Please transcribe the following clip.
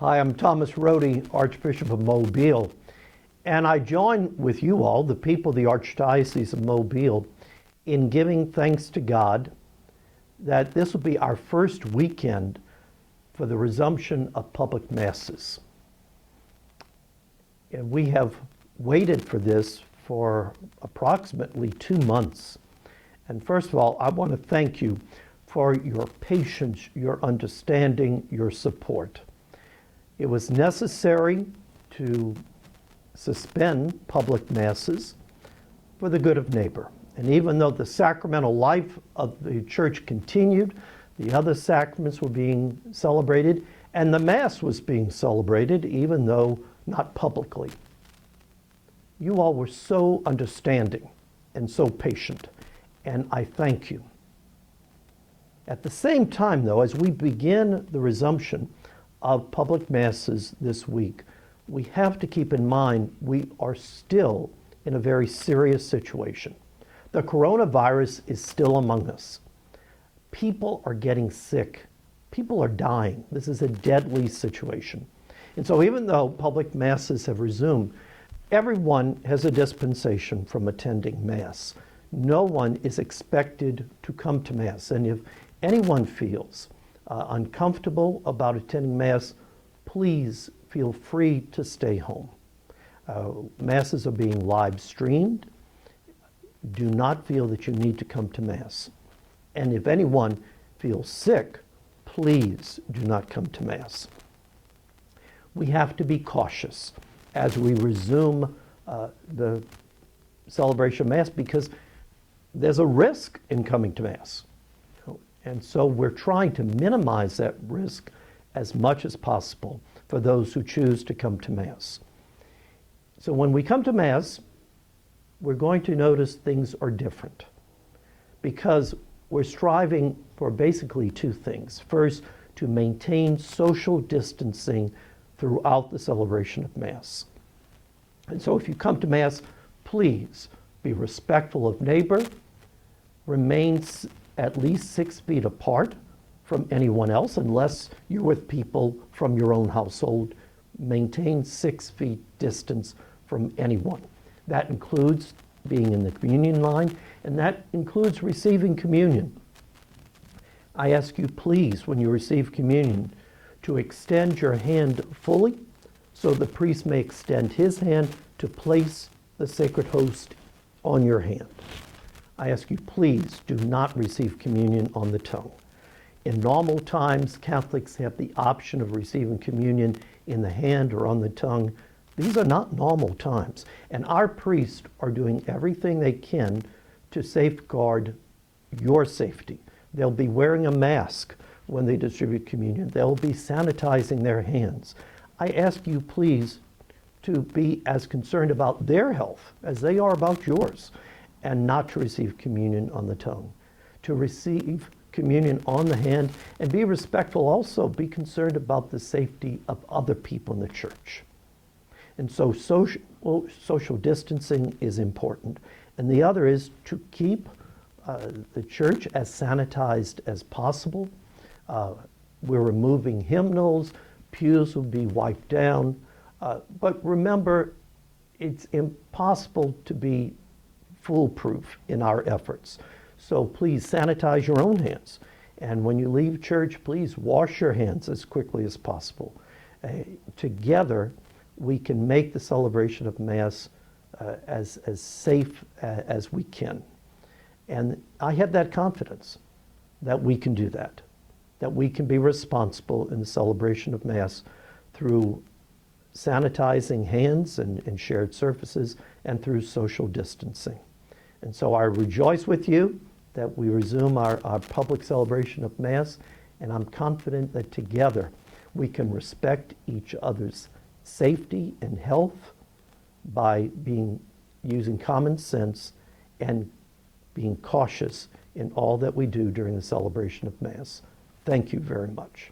Hi, I'm Thomas Rhode, Archbishop of Mobile, and I join with you all, the people of the Archdiocese of Mobile, in giving thanks to God that this will be our first weekend for the resumption of public masses. And we have waited for this for approximately 2 months. And first of all, I want to thank you for your patience, your understanding, your support. It was necessary to suspend public masses for the good of neighbor. And even though the sacramental life of the church continued, the other sacraments were being celebrated, and the Mass was being celebrated, even though not publicly. You all were so understanding and so patient, and I thank you. At the same time, though, as we begin the resumption of public masses this week, we have to keep in mind we are still in a very serious situation. The coronavirus is still among us. People are getting sick. People are dying. This is a deadly situation. And so even though public masses have resumed, everyone has a dispensation from attending Mass. No one is expected to come to Mass. And if anyone feels uncomfortable about attending Mass, please feel free to stay home. Masses are being live streamed. Do not feel that you need to come to Mass. And if anyone feels sick, please do not come to Mass. We have to be cautious as we resume the celebration of Mass because there's a risk in coming to Mass. And so we're trying to minimize that risk as much as possible for those who choose to come to Mass. So when we come to Mass, we're going to notice things are different because we're striving for basically two things. First, to maintain social distancing throughout the celebration of Mass. And so if you come to Mass, please be respectful of neighbor, remain at least 6 feet apart from anyone else, unless you're with people from your own household. Maintain 6 feet distance from anyone. That includes being in the communion line, and that includes receiving communion. I ask you, please, when you receive communion, to extend your hand fully so the priest may extend his hand to place the sacred host on your hand. I ask you, please do not receive communion on the tongue. In normal times, Catholics have the option of receiving communion in the hand or on the tongue. These are not normal times, and our priests are doing everything they can to safeguard your safety. They'll be wearing a mask when they distribute communion. They'll be sanitizing their hands. I ask you, please, to be as concerned about their health as they are about yours, and not to receive communion on the tongue. To receive communion on the hand and be respectful also, be concerned about the safety of other people in the church. And so social distancing is important. And the other is to keep the church as sanitized as possible. We're removing hymnals, pews will be wiped down. But remember, it's impossible to be foolproof in our efforts. So please sanitize your own hands. And when you leave church, please wash your hands as quickly as possible. Together, we can make the celebration of Mass as safe as we can. And I have that confidence that we can do that we can be responsible in the celebration of Mass through sanitizing hands and shared surfaces and through social distancing. And so I rejoice with you that we resume our public celebration of Mass, and I'm confident that together we can respect each other's safety and health by using common sense and being cautious in all that we do during the celebration of Mass. Thank you very much.